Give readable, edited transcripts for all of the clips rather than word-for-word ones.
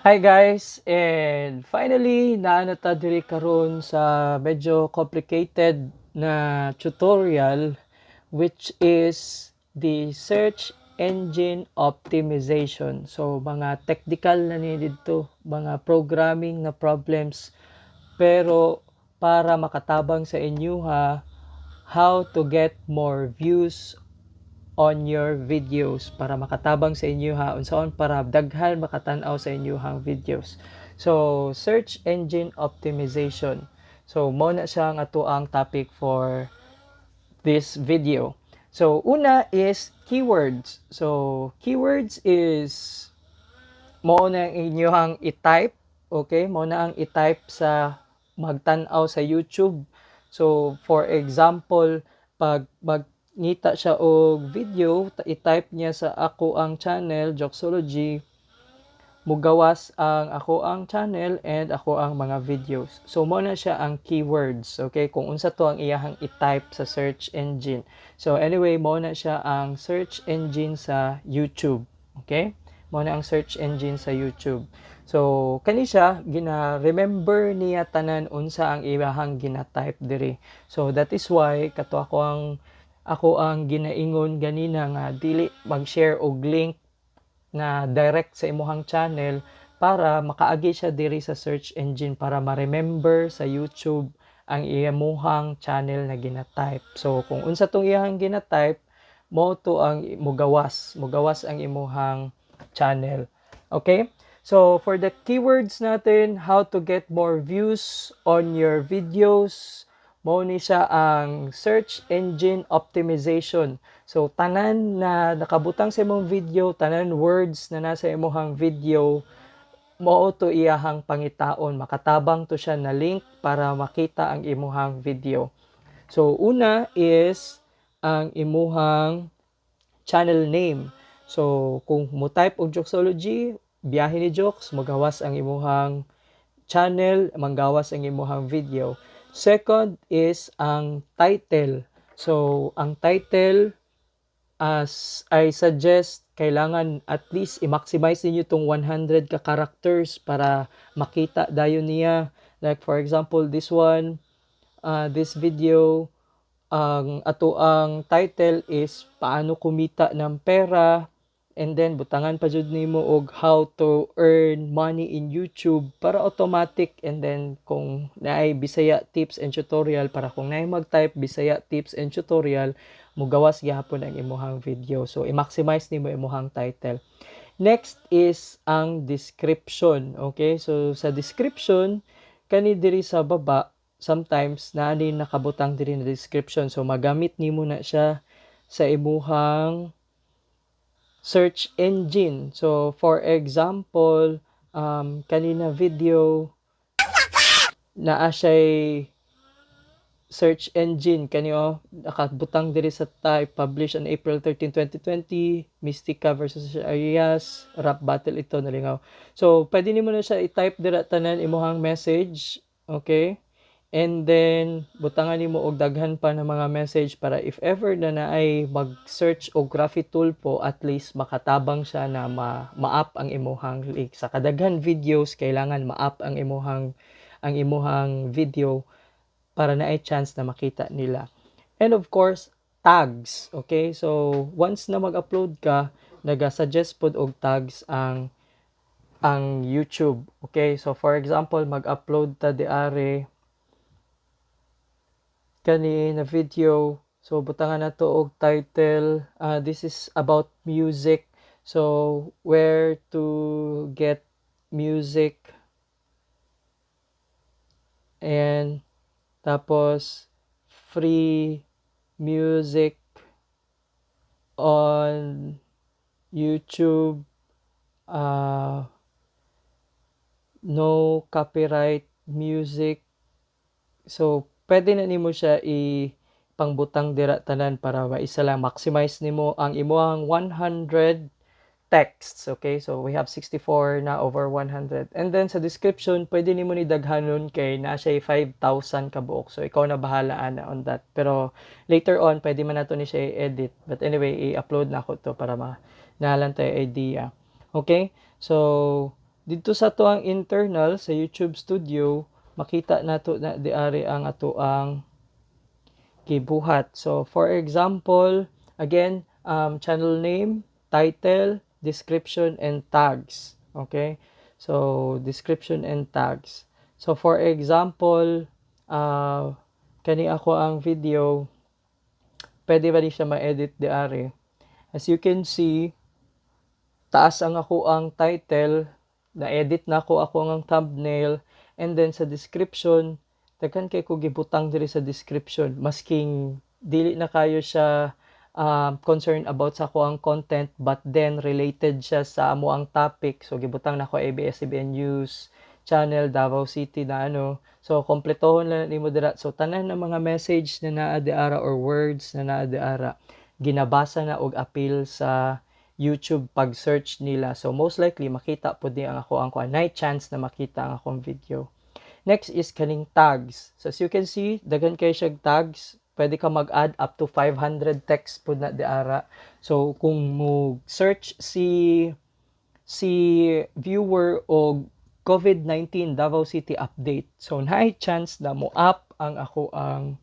Hi guys, and finally naano ta diri karon sa medyo complicated na tutorial, which is the search engine optimization. So mga technical na ni dito, mga programming na problems, pero para makatabang sa inyo ha, how to get more views on your videos para makatabang sa inyo ha unsaon para daghan makatan-aw sa inyo hang videos. So search engine optimization, so mo na siya ang ato ang topic for this video. So una is keywords. So keywords is mo na ang inyong i-type, okay, mo na ang i-type sa magtan-aw sa YouTube. So for example, pag magngita siya og video, i-type niya sa ako ang channel Joxology, mugawas ang ako ang channel and ako ang mga videos. So mo na siya ang keywords, okay, kung unsa to ang iyahang i-type sa search engine. So anyway, mo na siya ang search engine sa YouTube, okay, mo na ang search engine sa YouTube. So kani siya gina-remember niya tanan unsa ang iyahang gina-type diri. So that is why kato ako ang ginaingon ganina nga dili mag-share og link na direct sa imuhang channel para makaagi siya diri sa search engine para ma-remember sa YouTube ang imuhang channel na gina-type. So kung unsa tong iyang gina-type, mo to ang mugawas ang imuhang channel. Okay? So for the keywords natin, how to get more views on your videos, mo ni siya ang search engine optimization. So tanan na nakabutang sa imong video, tanan words na nasa imong video, mao to iyahang pangitaon, makatabang to siya na link para makita ang imong video. So una is ang imong channel name. So kung mo type og Joxology, biyahe ni Jox, magawas ang imong channel, manggawas ang imong video. Second is ang title. So ang title, as I suggest, kailangan at least i-maximize niyo tong 100 ka characters para makita dayon niya. Like for example, this video, ang ato ang title is paano kumita ng pera, and then butangan pa jud nimo og how to earn money in YouTube para automatic, and then kung naay Bisaya tips and tutorial, para kung naay mag-type Bisaya tips and tutorial, mugawas gyapon ang imong video. So i-maximize nimo imong title. Next is ang description. Okay? So sa description, kani diri sa baba, sometimes naani nakabutang diri na description. So magamit nimo na siya sa imuhang search engine. So for example, kanina video naa siya'y search engine kanyo nakabutang diri sa type published on April 13, 2020, Mystica versus Arias rap battle ito nalingaw. So pwede nimo na siya i-type dira tanan imong message, okay, and then butangan nimo og daghan pa ng mga message para if ever na naay mag-search og graphy tool po, at least makatabang siya na ma-up ang imong link. Sa kadaghan videos kailangan ma-up ang imong video para na ay chance na makita nila. And of course, tags. Okay? So, once na mag-upload ka, naga-suggest pod og tags ang YouTube. Okay? So, for example, mag-upload ta diare kani na video. So, butangan na to og title. This is about music. So, where to get music. And tapos, free music on YouTube, no copyright music. So pwede na nimo siya pangbutang dira tanan para maisa lang maximize nimo ang imong 100 texts. Okay, so we have 64 na over 100. And then sa description, pwede nimo ni daghanon kay na siya 5,000 ka buok. So ikaw na bahala ana on that. Pero later on, pwede man nato ni siya i-edit. But anyway, i-upload na ako to para nalang tayo idea. Okay? So dito sa to ang internal sa YouTube Studio, makita nato na diari ang ato ang gibuhat. So for example, again, channel name, title, description, and tags. Okay? So description and tags. So for example, kani ako ang video, pwede ba di siya ma-edit diari? As you can see, taas ang ako ang title, na-edit na ako ang thumbnail, and then sa description, daghan kay ko gibutang diri sa description, masking dili na kayo siya concerned about sa ako ang content, but then related siya sa amo ang topic. So gibutang na ako ABS-CBN News channel, Davao City na ano. So kompletohon lang nimo dira. So tanan ng mga message na naa diara or words na naa diara, ginabasa na og appeal sa YouTube pag-search nila. So most likely makita po di ang ako ang night chance na makita ang akong video. Next is kaning tags. So as you can see, daghan kay siya tags. Pwede ka mag-add up to 500 text po na diara. So kung mo search si viewer o COVID-19 Davao City update. So night chance na mo up ang ako ang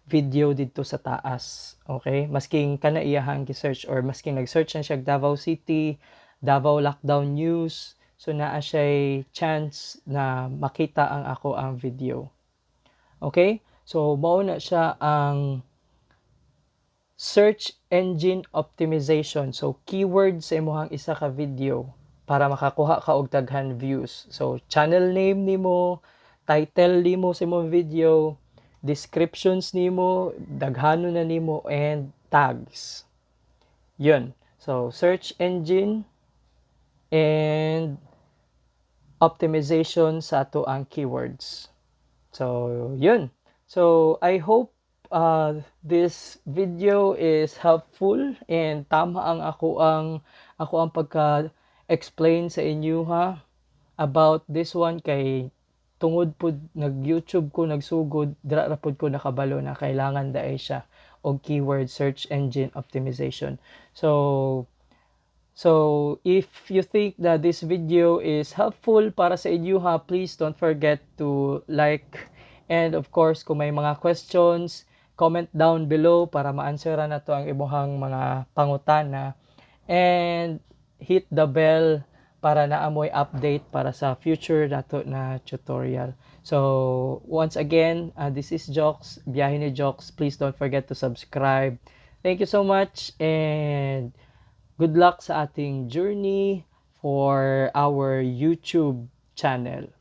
video dito sa taas. Okay? Masking kana iyahang gi-search or masking nag-search na siya Davao City, Davao lockdown news. So naa siya chance na makita ang ako ang video. Okay? So mao na siya ang search engine optimization. So keyword sa imong isa ka video para makakuha ka og daghan views. So channel name nimo, title nimo sa imong video, descriptions nimo, daghano na nimo, and tags. Yun. So, search engine and optimization sa ato ang keywords. So, yun. So, I hope this video is helpful and tama ang ako ang pagka-explain sa inyo ha about this one kay tungod po nag-YouTube ko nagsugod dira ra pud ko nakabalo na kailangan daay siya og keyword search engine optimization. So if you think that this video is helpful para sa inyo ha, please don't forget to like, and of course kung may mga questions, comment down below para ma-answeran nato ang imuhang mga pangutana, and hit the bell para naamoy update para sa future nato na tutorial. So, once again, this is Jox, Biyahe ni Jox. Please don't forget to subscribe. Thank you so much and good luck sa ating journey for our YouTube channel.